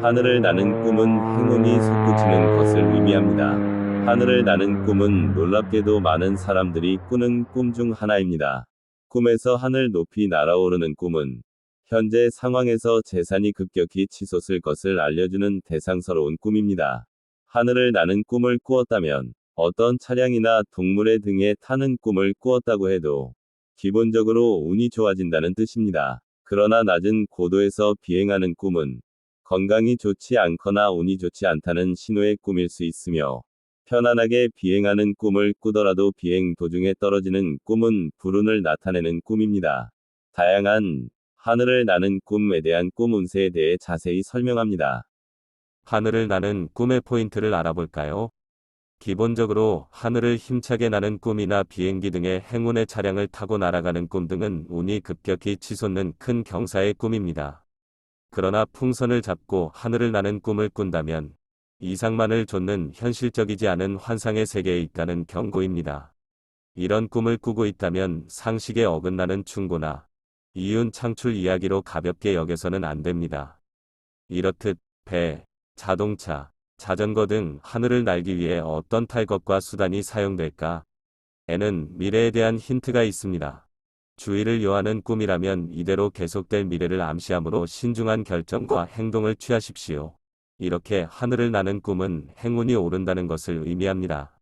하늘을 나는 꿈은 행운이 솟구치는 것을 의미합니다. 하늘을 나는 꿈은 놀랍게도 많은 사람들이 꾸는 꿈 중 하나입니다. 꿈에서 하늘 높이 날아오르는 꿈은 현재 상황에서 재산이 급격히 치솟을 것을 알려주는 대상스러운 꿈입니다. 하늘을 나는 꿈을 꾸었다면 어떤 차량이나 동물의 등에 타는 꿈을 꾸었다고 해도 기본적으로 운이 좋아진다는 뜻입니다. 그러나 낮은 고도에서 비행하는 꿈은 건강이 좋지 않거나 운이 좋지 않다는 신호의 꿈일 수 있으며, 편안하게 비행하는 꿈을 꾸더라도 비행 도중에 떨어지는 꿈은 불운을 나타내는 꿈입니다. 다양한 하늘을 나는 꿈에 대한 꿈 운세에 대해 자세히 설명합니다. 하늘을 나는 꿈의 포인트를 알아볼까요? 기본적으로 하늘을 힘차게 나는 꿈이나 비행기 등의 행운의 차량을 타고 날아가는 꿈 등은 운이 급격히 치솟는 큰 경사의 꿈입니다. 그러나 풍선을 잡고 하늘을 나는 꿈을 꾼다면 이상만을 좇는 현실적이지 않은 환상의 세계에 있다는 경고입니다. 이런 꿈을 꾸고 있다면 상식에 어긋나는 충고나 이윤 창출 이야기로 가볍게 여겨서는 안 됩니다. 이렇듯 배, 자동차, 자전거 등 하늘을 날기 위해 어떤 탈것과 수단이 사용될까? 에는 미래에 대한 힌트가 있습니다. 주의를 요하는 꿈이라면 이대로 계속될 미래를 암시하므로 신중한 결정과 행동을 취하십시오. 이렇게 하늘을 나는 꿈은 행운이 오른다는 것을 의미합니다.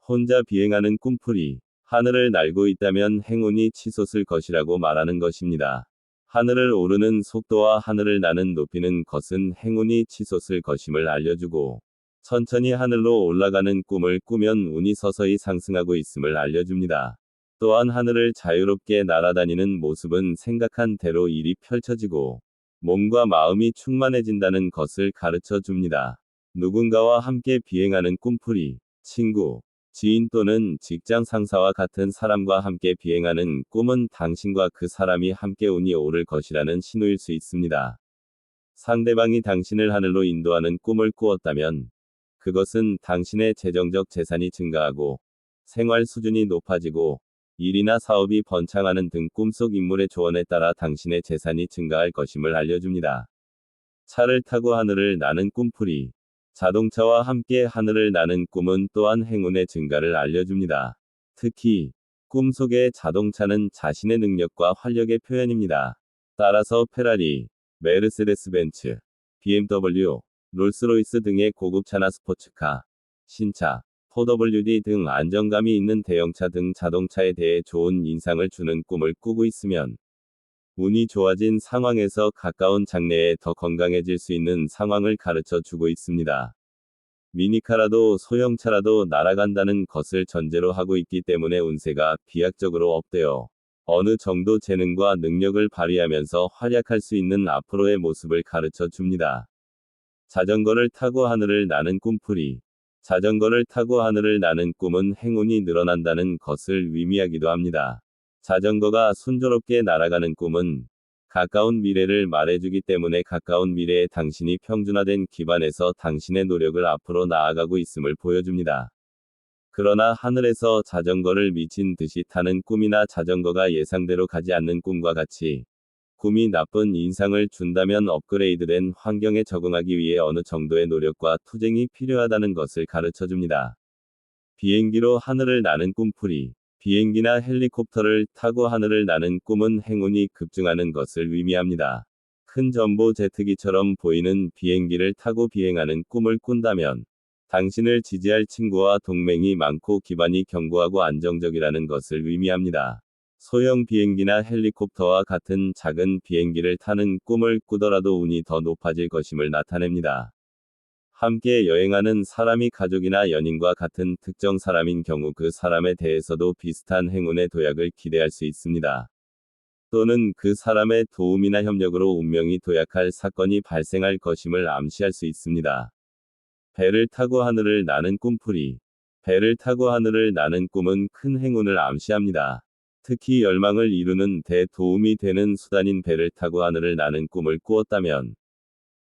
혼자 비행하는 꿈풀이 하늘을 날고 있다면 행운이 치솟을 것이라고 말하는 것입니다. 하늘을 오르는 속도와 하늘을 나는 높이는 것은 행운이 치솟을 것임을 알려주고, 천천히 하늘로 올라가는 꿈을 꾸면 운이 서서히 상승하고 있음을 알려줍니다. 또한 하늘을 자유롭게 날아다니는 모습은 생각한 대로 일이 펼쳐지고 몸과 마음이 충만해진다는 것을 가르쳐 줍니다. 누군가와 함께 비행하는 꿈풀이 친구, 지인 또는 직장 상사와 같은 사람과 함께 비행하는 꿈은 당신과 그 사람이 함께 운이 오를 것이라는 신호일 수 있습니다. 상대방이 당신을 하늘로 인도하는 꿈을 꾸었다면 그것은 당신의 재정적 재산이 증가하고 생활 수준이 높아지고 일이나 사업이 번창하는 등 꿈속 인물의 조언에 따라 당신의 재산이 증가할 것임을 알려줍니다. 차를 타고 하늘을 나는 꿈풀이 자동차와 함께 하늘을 나는 꿈은 또한 행운의 증가를 알려줍니다. 특히 꿈속의 자동차는 자신의 능력과 활력의 표현입니다. 따라서 페라리, 메르세데스 벤츠, BMW, 롤스로이스 등의 고급차나 스포츠카, 신차, 4WD 등 안정감이 있는 대형차 등 자동차에 대해 좋은 인상을 주는 꿈을 꾸고 있으면 운이 좋아진 상황에서 가까운 장래에 더 건강해질 수 있는 상황을 가르쳐 주고 있습니다. 미니카라도 소형차라도 날아간다는 것을 전제로 하고 있기 때문에 운세가 비약적으로 업되어 어느 정도 재능과 능력을 발휘하면서 활약할 수 있는 앞으로의 모습을 가르쳐 줍니다. 자전거를 타고 하늘을 나는 꿈풀이 자전거를 타고 하늘을 나는 꿈은 행운이 늘어난다는 것을 의미하기도 합니다. 자전거가 순조롭게 날아가는 꿈은 가까운 미래를 말해주기 때문에 가까운 미래에 당신이 평준화된 기반에서 당신의 노력을 앞으로 나아가고 있음을 보여줍니다. 그러나 하늘에서 자전거를 미친 듯이 타는 꿈이나 자전거가 예상대로 가지 않는 꿈과 같이 꿈이 나쁜 인상을 준다면 업그레이드된 환경에 적응하기 위해 어느 정도의 노력과 투쟁이 필요하다는 것을 가르쳐 줍니다. 비행기로 하늘을 나는 꿈풀이 비행기나 헬리콥터를 타고 하늘을 나는 꿈은 행운이 급증하는 것을 의미합니다. 큰 전보 제트기처럼 보이는 비행기를 타고 비행하는 꿈을 꾼다면 당신을 지지할 친구와 동맹이 많고 기반이 견고하고 안정적이라는 것을 의미합니다. 소형 비행기나 헬리콥터와 같은 작은 비행기를 타는 꿈을 꾸더라도 운이 더 높아질 것임을 나타냅니다. 함께 여행하는 사람이 가족이나 연인과 같은 특정 사람인 경우 그 사람에 대해서도 비슷한 행운의 도약을 기대할 수 있습니다. 또는 그 사람의 도움이나 협력으로 운명이 도약할 사건이 발생할 것임을 암시할 수 있습니다. 배를 타고 하늘을 나는 꿈풀이 배를 타고 하늘을 나는 꿈은 큰 행운을 암시합니다. 특히 열망을 이루는 데 도움이 되는 수단인 배를 타고 하늘을 나는 꿈을 꾸었다면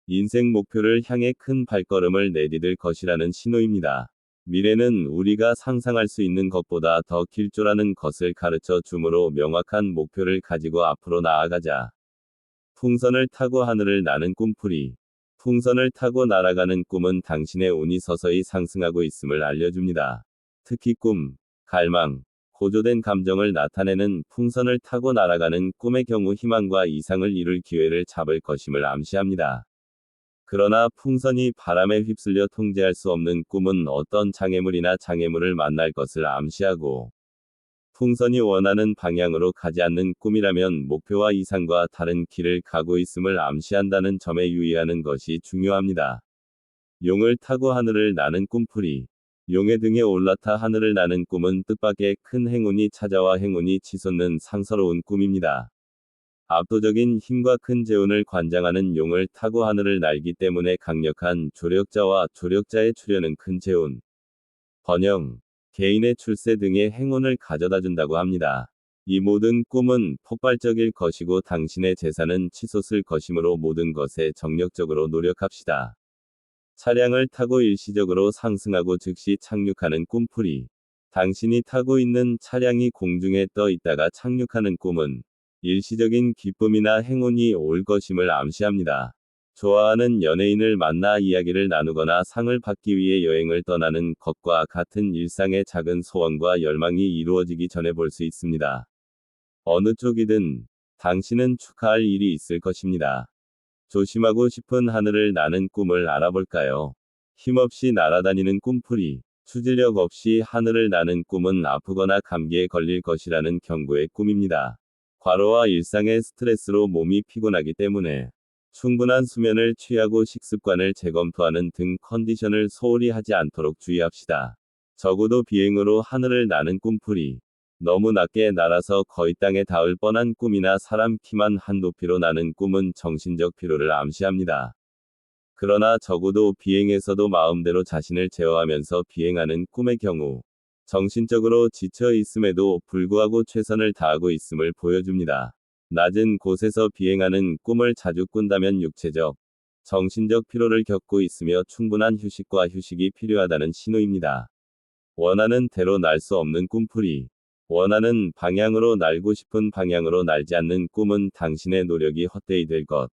인생 목표를 향해 큰 발걸음을 내디딜 것이라는 신호입니다. 미래는 우리가 상상할 수 있는 것보다 더 길조라는 것을 가르쳐 주므로 명확한 목표를 가지고 앞으로 나아가자. 풍선을 타고 하늘을 나는 꿈풀이 풍선을 타고 날아가는 꿈은 당신의 운이 서서히 상승하고 있음을 알려줍니다. 특히 꿈, 갈망, 고조된 감정을 나타내는 풍선을 타고 날아가는 꿈의 경우 희망과 이상을 이룰 기회를 잡을 것임을 암시합니다. 그러나 풍선이 바람에 휩쓸려 통제할 수 없는 꿈은 어떤 장애물이나 장애물을 만날 것을 암시하고, 풍선이 원하는 방향으로 가지 않는 꿈이라면 목표와 이상과 다른 길을 가고 있음을 암시한다는 점에 유의하는 것이 중요합니다. 용을 타고 하늘을 나는 꿈풀이. 용의 등에 올라타 하늘을 나는 꿈은 뜻밖의 큰 행운이 찾아와 행운이 치솟는 상서로운 꿈입니다. 압도적인 힘과 큰 재운을 관장하는 용을 타고 하늘을 날기 때문에 강력한 조력자와 조력자의 출현은 큰 재운, 번영, 개인의 출세 등의 행운을 가져다 준다고 합니다. 이 모든 꿈은 폭발적일 것이고 당신의 재산은 치솟을 것이므로 모든 것에 정력적으로 노력합시다. 차량을 타고 일시적으로 상승하고 즉시 착륙하는 꿈풀이. 당신이 타고 있는 차량이 공중에 떠 있다가 착륙하는 꿈은 일시적인 기쁨이나 행운이 올 것임을 암시합니다. 좋아하는 연예인을 만나 이야기를 나누거나 상을 받기 위해 여행을 떠나는 것과 같은 일상의 작은 소원과 열망이 이루어지기 전에 볼 수 있습니다. 어느 쪽이든 당신은 축하할 일이 있을 것입니다. 조심하고 싶은 하늘을 나는 꿈을 알아볼까요? 힘없이 날아다니는 꿈풀이. 추진력 없이 하늘을 나는 꿈은 아프거나 감기에 걸릴 것이라는 경고의 꿈입니다. 과로와 일상의 스트레스로 몸이 피곤하기 때문에 충분한 수면을 취하고 식습관을 재검토하는 등 컨디션을 소홀히 하지 않도록 주의합시다. 적어도 비행으로 하늘을 나는 꿈풀이. 너무 낮게 날아서 거의 땅에 닿을 뻔한 꿈이나 사람 키만 한 높이로 나는 꿈은 정신적 피로를 암시합니다. 그러나 적어도 비행에서도 마음대로 자신을 제어하면서 비행하는 꿈의 경우 정신적으로 지쳐 있음에도 불구하고 최선을 다하고 있음을 보여줍니다. 낮은 곳에서 비행하는 꿈을 자주 꾼다면 육체적, 정신적 피로를 겪고 있으며 충분한 휴식과 휴식이 필요하다는 신호입니다. 원하는 대로 날 수 없는 꿈풀이. 원하는 방향으로 날고 싶은 방향으로 날지 않는 꿈은 당신의 노력이 헛되이 될 것,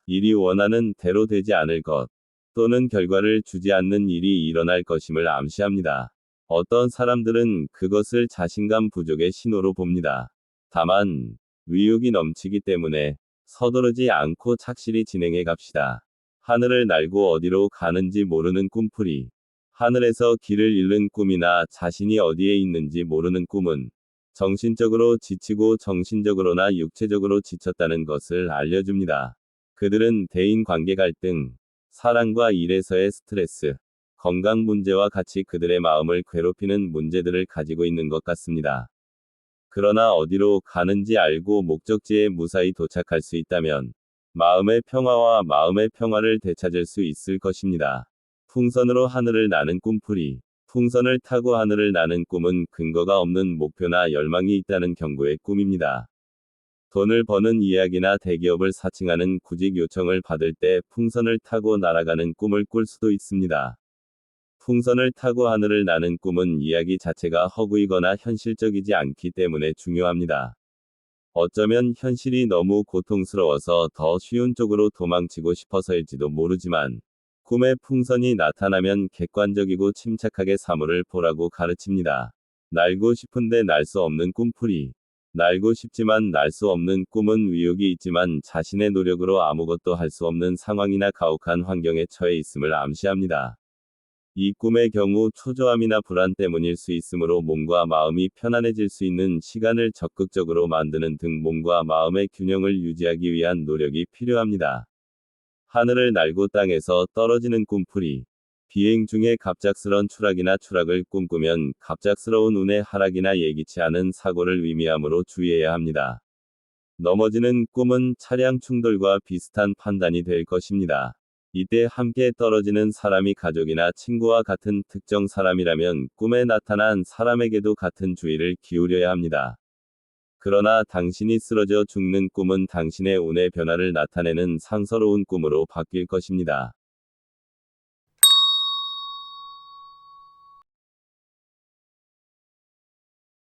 일이 원하는 대로 되지 않을 것, 또는 결과를 주지 않는 일이 일어날 것임을 암시합니다. 어떤 사람들은 그것을 자신감 부족의 신호로 봅니다. 다만, 의욕이 넘치기 때문에 서두르지 않고 착실히 진행해 갑시다. 하늘을 날고 어디로 가는지 모르는 꿈풀이. 하늘에서 길을 잃는 꿈이나 자신이 어디에 있는지 모르는 꿈은 정신적으로 지치고 정신적으로나 육체적으로 지쳤다는 것을 알려줍니다. 그들은 대인 관계 갈등, 사랑과 일에서의 스트레스, 건강 문제와 같이 그들의 마음을 괴롭히는 문제들을 가지고 있는 것 같습니다. 그러나 어디로 가는지 알고 목적지에 무사히 도착할 수 있다면 마음의 평화와 마음의 평화를 되찾을 수 있을 것입니다. 풍선으로 하늘을 나는 꿈풀이. 풍선을 타고 하늘을 나는 꿈은 근거가 없는 목표나 열망이 있다는 경고의 꿈입니다. 돈을 버는 이야기나 대기업을 사칭하는 구직 요청을 받을 때 풍선을 타고 날아가는 꿈을 꿀 수도 있습니다. 풍선을 타고 하늘을 나는 꿈은 이야기 자체가 허구이거나 현실적이지 않기 때문에 중요합니다. 어쩌면 현실이 너무 고통스러워서 더 쉬운 쪽으로 도망치고 싶어서일지도 모르지만, 꿈에 풍선이 나타나면 객관적이고 침착하게 사물을 보라고 가르칩니다. 날고 싶은데 날 수 없는 꿈풀이. 날고 싶지만 날 수 없는 꿈은 위협이 있지만 자신의 노력으로 아무것도 할 수 없는 상황이나 가혹한 환경에 처해 있음을 암시합니다. 이 꿈의 경우 초조함이나 불안 때문일 수 있으므로 몸과 마음이 편안해질 수 있는 시간을 적극적으로 만드는 등 몸과 마음의 균형을 유지하기 위한 노력이 필요합니다. 하늘을 날고 땅에서 떨어지는 꿈풀이. 비행 중에 갑작스런 추락이나 추락을 꿈꾸면 갑작스러운 운의 하락이나 예기치 않은 사고를 의미하므로 주의해야 합니다. 넘어지는 꿈은 차량 충돌과 비슷한 판단이 될 것입니다. 이때 함께 떨어지는 사람이 가족이나 친구와 같은 특정 사람이라면 꿈에 나타난 사람에게도 같은 주의를 기울여야 합니다. 그러나 당신이 쓰러져 죽는 꿈은 당신의 운의 변화를 나타내는 상서로운 꿈으로 바뀔 것입니다.